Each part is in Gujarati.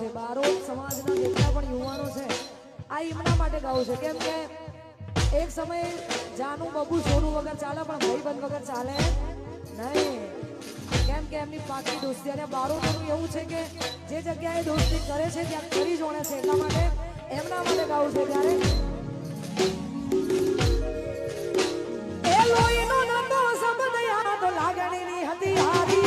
છે, બારોટ સમાજના જેટલા પણ યુવાનો છે આ એમના માટે ગાવું છે. કેમ કે એક સમય જાનું બબુ સોનું વગર ચાલે પણ ભાઈબંધ વગર ચાલે નહીં. કેમ કે એમની પાકી દોસ્તી અને બારોટનું એવું છે કે જે જગ્યાએ દોસ્તી કરે છે ત્યાં કરી જોણે છે, એટલા માટે એમના માટે ગાવું છે. ત્યારે એ લોહીનો નંદો શબ્દ યાદ લાગણીની હતી હારી.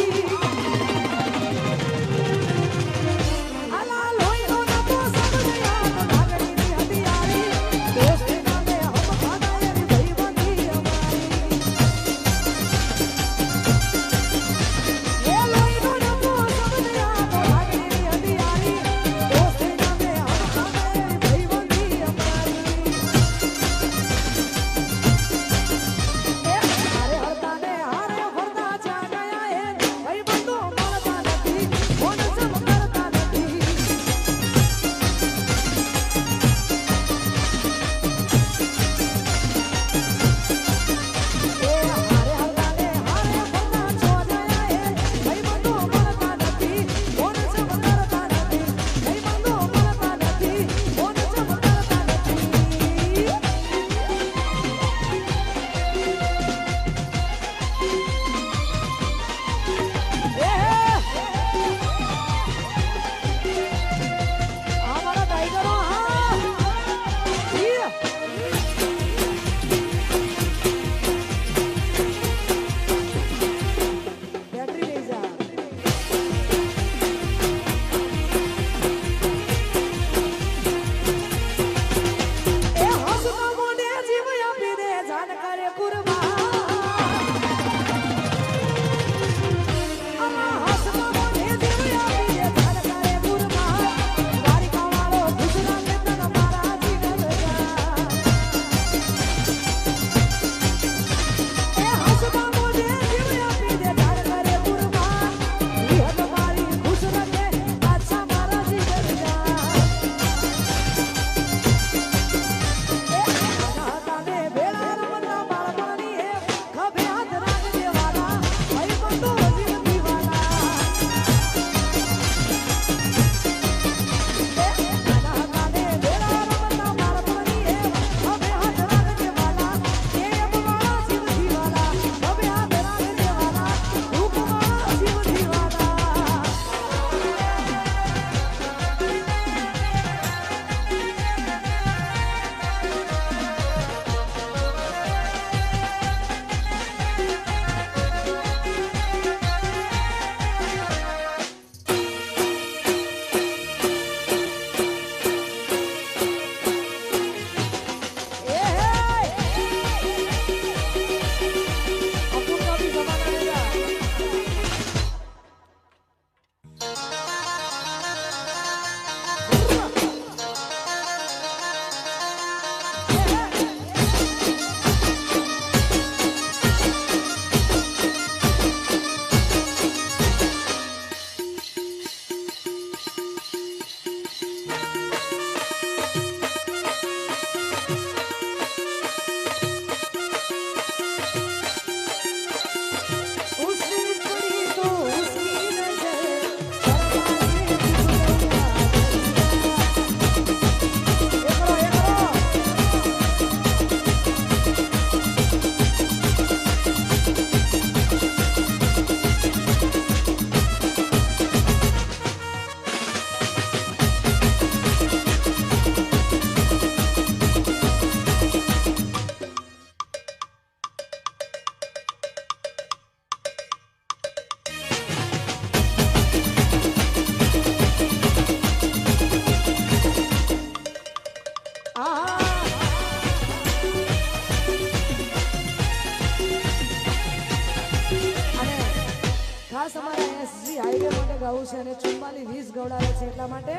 ગાવું છે અને 44-20 ગવડાવે છે એટલા માટે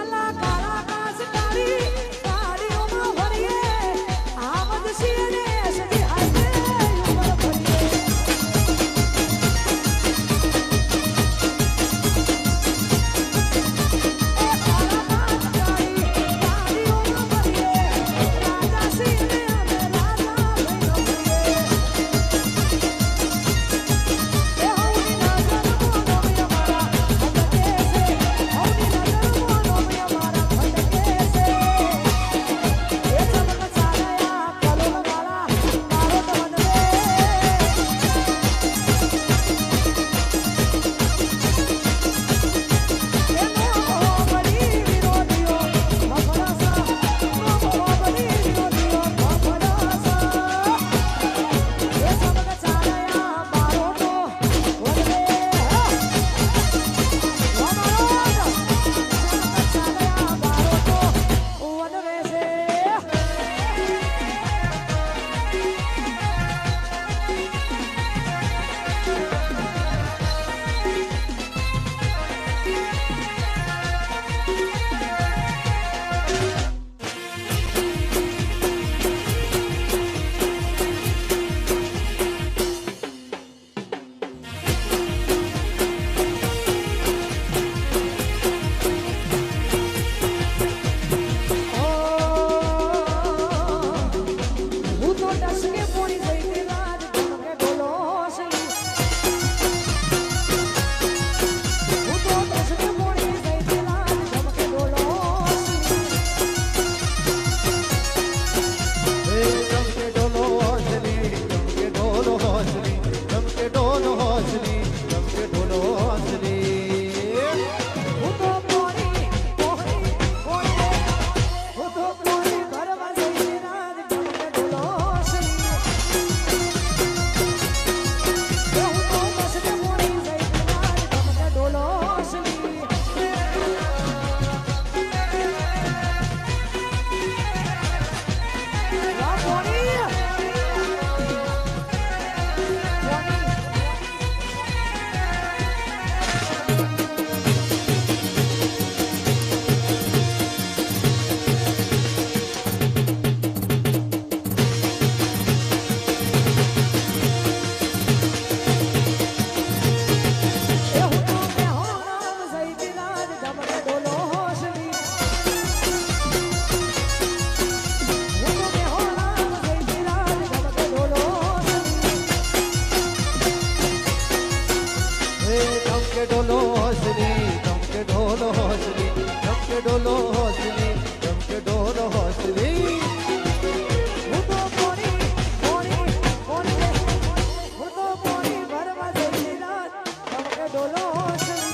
અલા કાળા કાસ કાળી કાળીઓમાં ભરીએ આવદ શિયને સજી હાથે ઉપર ભરીએ હોસલી ચમકે ઢોલ હોસલી ચમકે ઢોલો હોસલી ચમકે ઢોલ હોસલી હું તો પોણી ભરવા જઈ રાત ચમકે ઢોલો હોસલી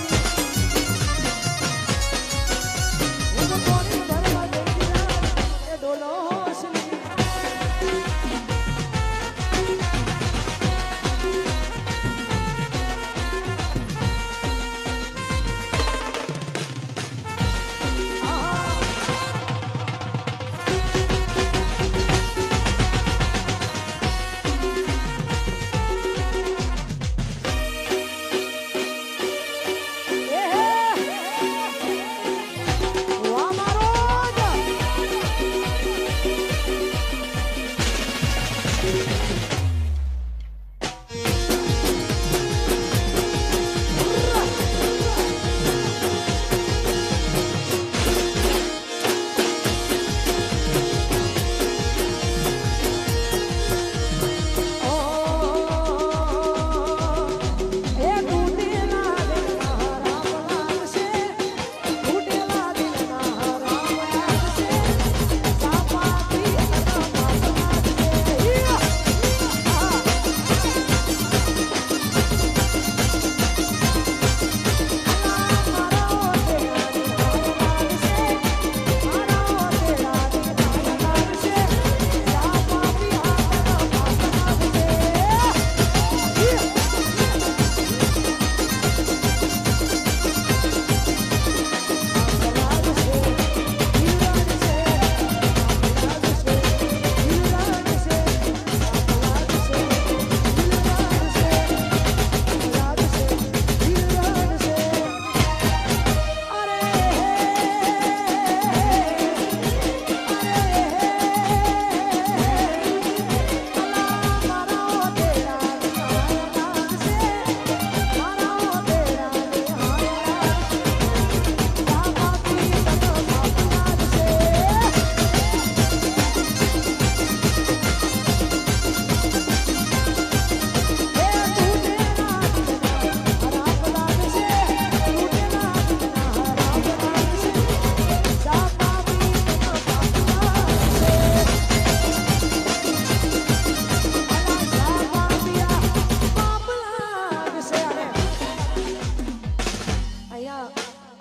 હું તો પોણી ભરવા જઈ રાત ચમકે ઢોલો હોસલી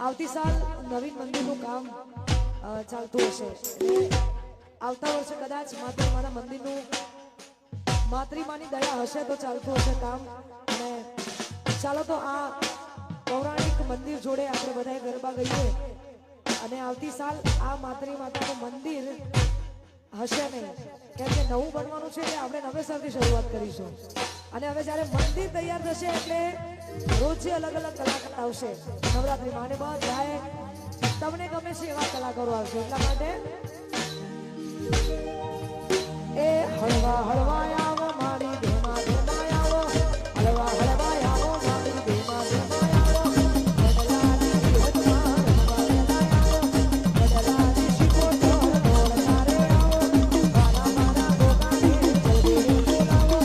આવતી સાલ નવીન મંદિરનું કામ ચાલતું હશે એટલે આવતા વર્ષે કદાચ માતાના મંદિરનું માતૃમાની દયા હશે તો ચાલતું હશે કામ અને ચાલો તો આ પૌરાણિક મંદિર જોડે આપણે બધાએ ગરબા ગઈએ અને આવતી સાલ આ માતાનું મંદિર હશે નહીં કેમ કે નવું બનવાનું છે એટલે આપણે નવેસરથી શરૂઆત કરીશું અને હવે જ્યારે મંદિર તૈયાર થશે એટલે રોજે અલગ અલગ કલાકાર આવશે નવરાત્રિમાં અને બધાએ તમને ગમે છે એવા કલાકારો આવશે એટલા માટે એ હળવા હળવા આવો મારી ધેમા ધેમા આવો હળવા હળવા આવો મારી ધેમા ધેમા આવો બદલાની જીવનમાં બદલાની શીખો ઢોળ ઢોળ સારે આવો મારા મારા ગોગાને જલ્દી બોલાવો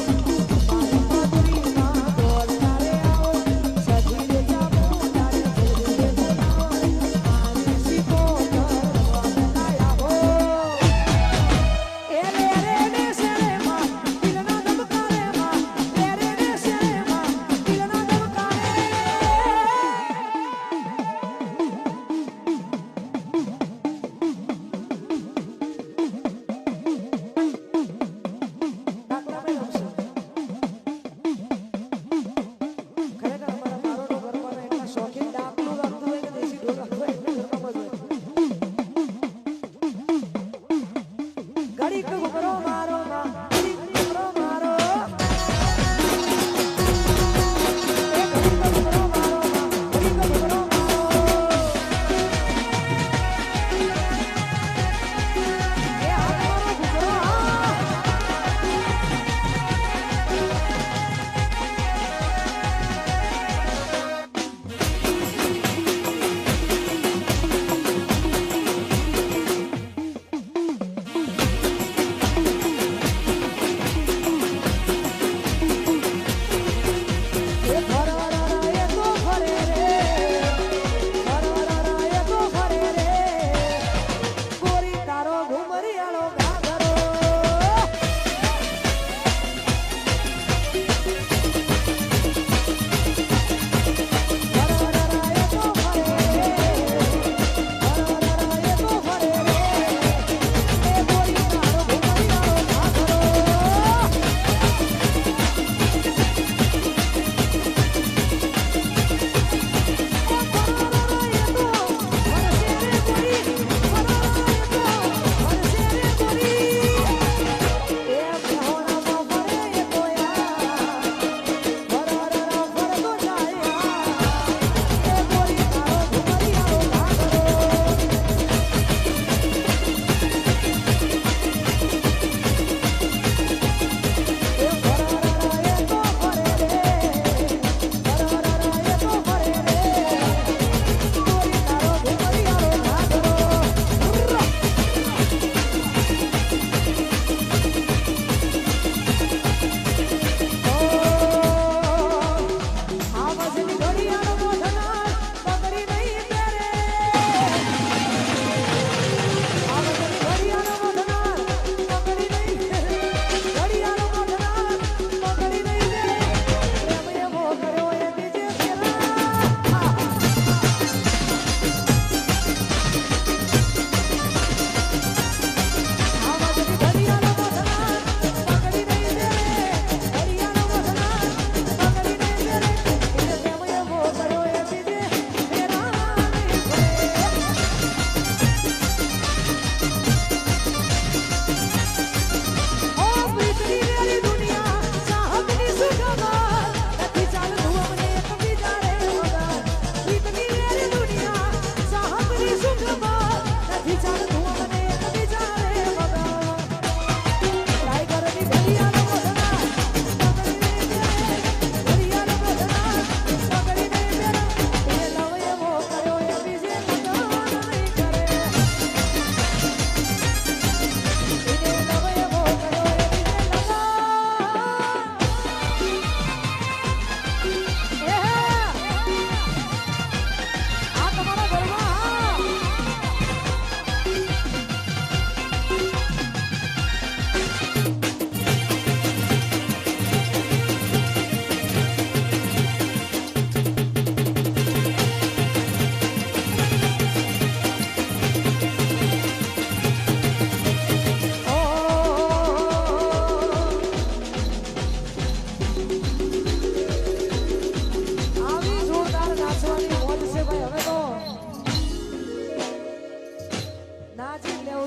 મારી મધુરીમાં ઢોળ સારે આવો સજી રે જામો તારે જલ્દી બોલાવો મારી શીખો ઢોળ ઢોળ આવો એ રે રે ને સેરે માં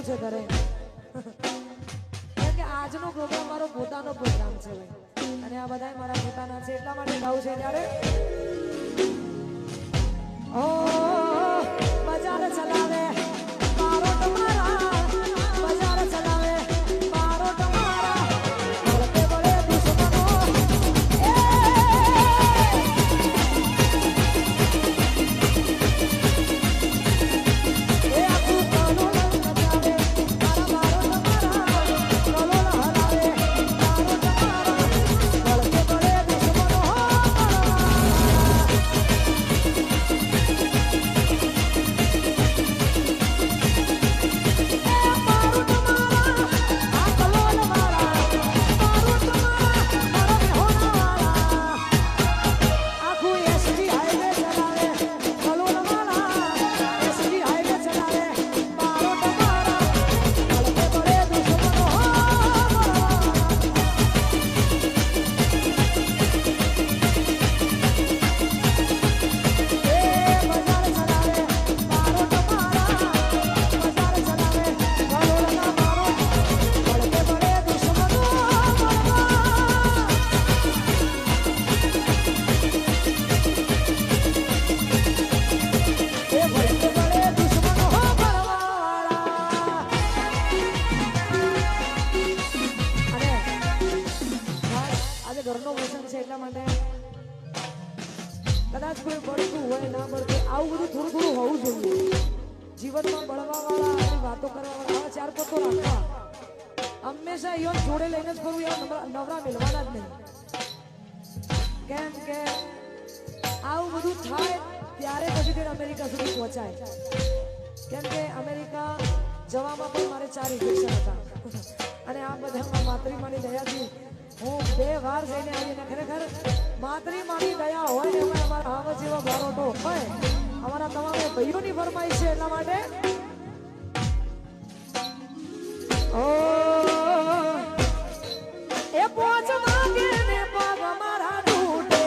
છે ઘરે કેમ કે આજનો પ્રોગ્રામ મારો પોતાનો પ્રોગ્રામ છે અને આ બધા મારા પોતાના છે એટલા માટે ગાવું છે ત્યારે ઓ બજાર ચલાવે મારો તમારા બજાર ચલાવે મારો તમારા બળે બળે દુશ્મનો ઘરનો વસન છે એટલા માટે કદાચ કોઈ બળતું હોય ના બળતું આવું બધું થોડું થોડું હોવું જોઈએ જીવનમાં બળવા વાળા અને વાતો કરવા વાળા આવા ચાર પત્તો રાખવા હંમેશા યો જોડે લઈને જ ફરવું એવા નવરા મેળવાના જ નહીં કેમ કે આવું બધું થાય ત્યારે પછી તે અમેરિકા સુધી પહોંચાય કેમ કે અમેરિકા જવામાં પણ મારે 4 ઇન્જેક્શન હતા અને આ બધામાં માતૃમાની દયાથી હું 2 વાર જઈને આવીને ખરેખર માતૃમાની દયા હોય ને અમારા આવા જેવા બારોટો હોય અમારા તમામે ભાઈઓની ફરમાઈશ છે એટલા માટે ઓ એ પોચ માગે ને પગ મારા તૂટે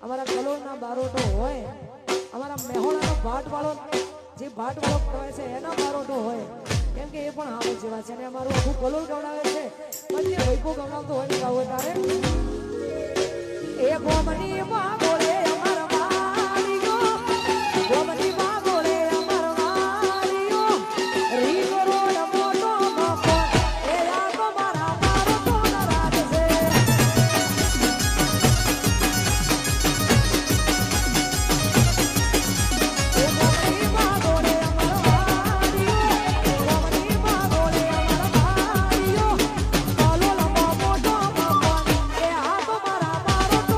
અમારા કલોલના બારોટો હોય અમારા મેહોણાનો ભાટવાળો જે ભાટવાળો કહેવાય છે એના બારોટો હોય કેમ કે એ પણ હાવ જેવા છે અને અમારું આખું કલોલ ગવડાવે છે પછી વૈભવ ગવડાવતો હોય ને ગાવ તારે એ ગોમની માં બોલે અમારા મારીઓ ગોમની માં બોલે અમારા મારીઓ રીગો રોડ મોટો મોકો એ આ તો મારા બારોટો ના રાજ છે મારો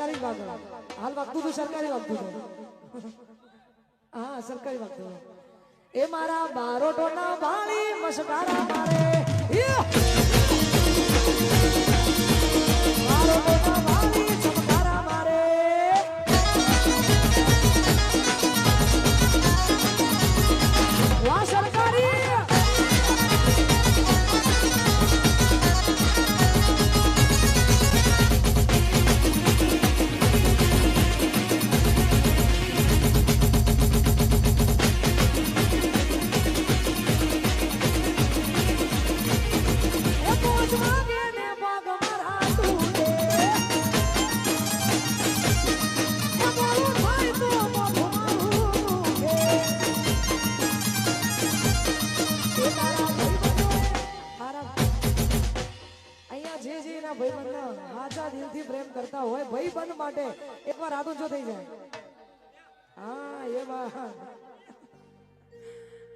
સરકારી વાગો હાલ વાગતું તું સરકારી વાગતું તું હા સરકારી વાગતું એ મારા બારોટો ના વાળી મસકારા મારે બારોટો ના વાળી ચમકારા મારે વા સરકારી કરતા હોય ભાઈબંધ માટે એકવાર હાથ ઊંચો થઈ જાય હા એ વાત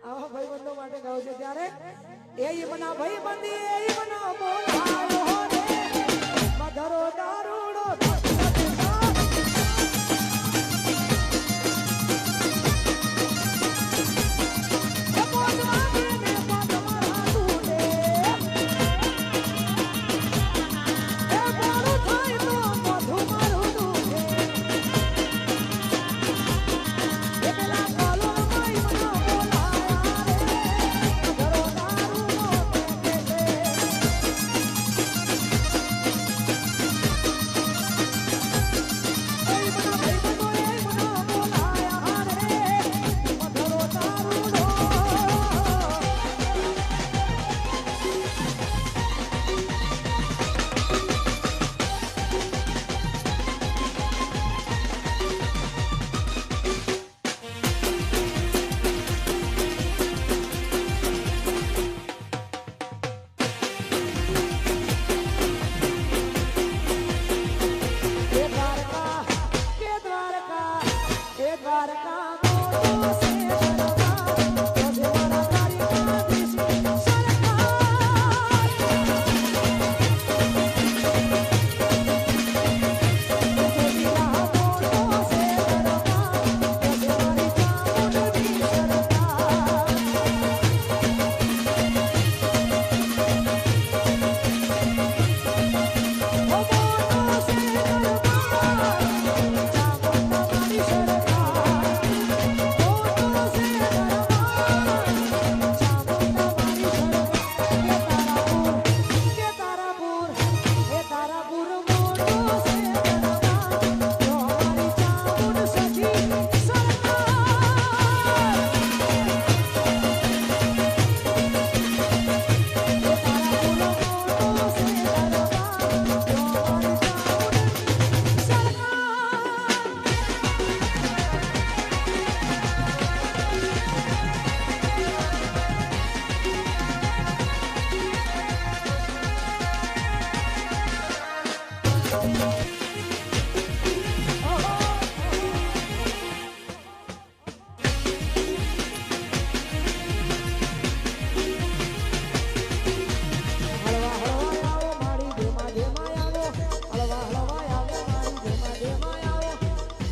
આવા ભાઈબંધો માટે ગાવ છે ત્યારે એ મના ભાઈબંધી એ મના બોલાયો રે મધરો દારૂડો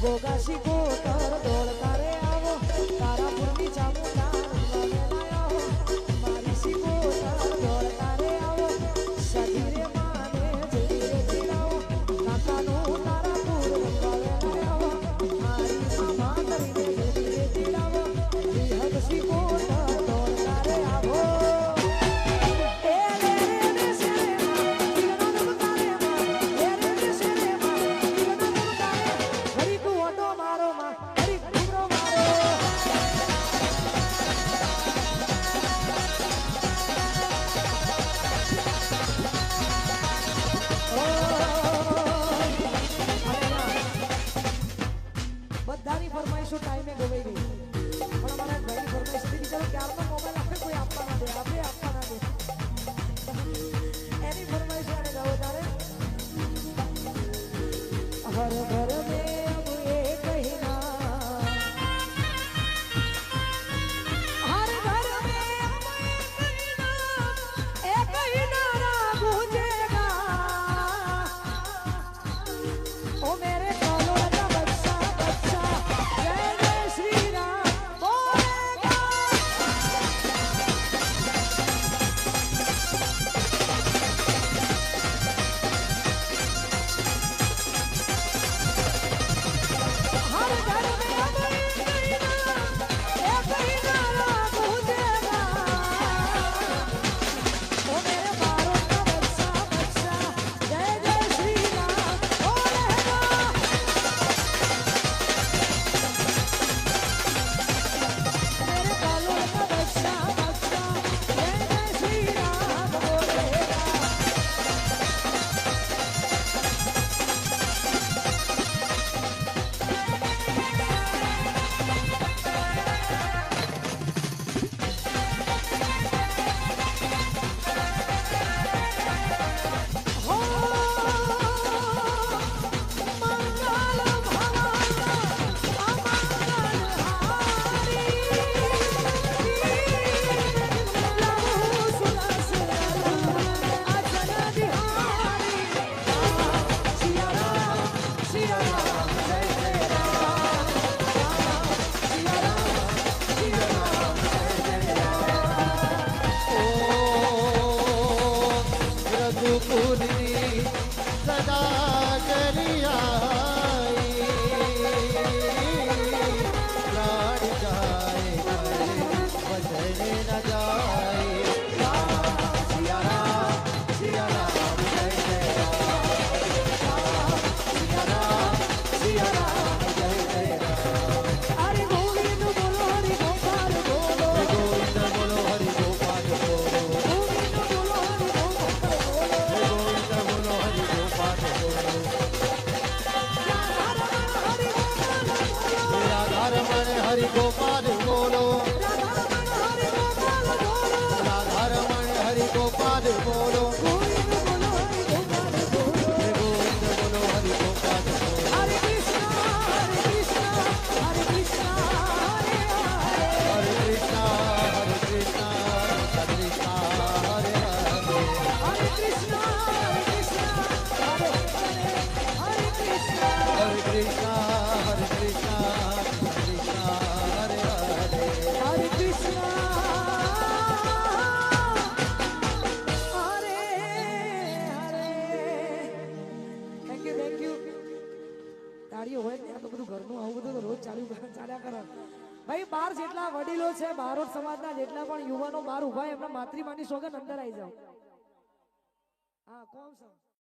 ગોગાસી ગોતર દોડ તારે આવો તારા પુરની ચામુંડા આવો મારી સી ગોતર દોડ તારે આવો સજીરે માને જડીરે જીરાવો કાકાનું તારા પુર રંગાવે આવો મારી સામા કરીને જડીરે જીરાવો વિહગસી ગોતર દોડ તારે આવો બધાની ફરમાઈશો ટાઈમે ગવાઈ ગઈ પણ અમારા ભાઈની ફરમાઈશ હતી બિચારો ક્યારનો મોબાઈલ આપે કોઈ આપવા ના દે આપણે આપવા ના દે એની ફરમાઈશ આને ગાવો તારે હર ઘર મેં अब ये कहना हर घर में अब ये कहना रा गूंजेगा ओ मेरे સદા કરી આઈ પ્રાણ જાય વચને ન જાય સિયારામ સિયારામ જય જય રામ સિયારામ સિયારામ જય જય રામ અરે ગોવિંદ બોલો હરિ ગોપાલ બોલો ગોવિંદ બોલો હરિ ગોપાલ બોલો ગોવિંદ બોલો હરિ ગોપાલ બોલો ગોવિંદ બોલો હરિ ગોપાલ બોલો રાધારમણ હરિ ગોપાલ બોલો રાધારમણ હરિ ગોપાલ બોલો ગોવિંદ બોલો હરિ ગોપાલ બોલો ગોવિંદ બોલો હરિ ગોપાલ બોલો હરે કૃષ્ણ હરે કૃષ્ણ હરે કૃષ્ણ હરે હરે હરે કૃષ્ણ કૃષ્ણ હરે હરે હરે કૃષ્ણ હરે હરે હરે કૃષ્ણ હરે કૃષ્ણ કૃષ્ણ હરે કૃષ્ણ કૃષ્ણ હરે હરે હરે કૃષ્ણ હરે હરે થેન્ક યુ તાળીઓ હોય ને આ તો બધું ઘરનું આવું બધું તો રોજ ચાલ્યા કરે ભાઈ બાર જેટલા વડીલો છે બારોટ સમાજના જેટલા પણ યુવાનો બાર ઉભા એમના માતૃમાની સોગન અંદર આવી જાવ હા કોણ છે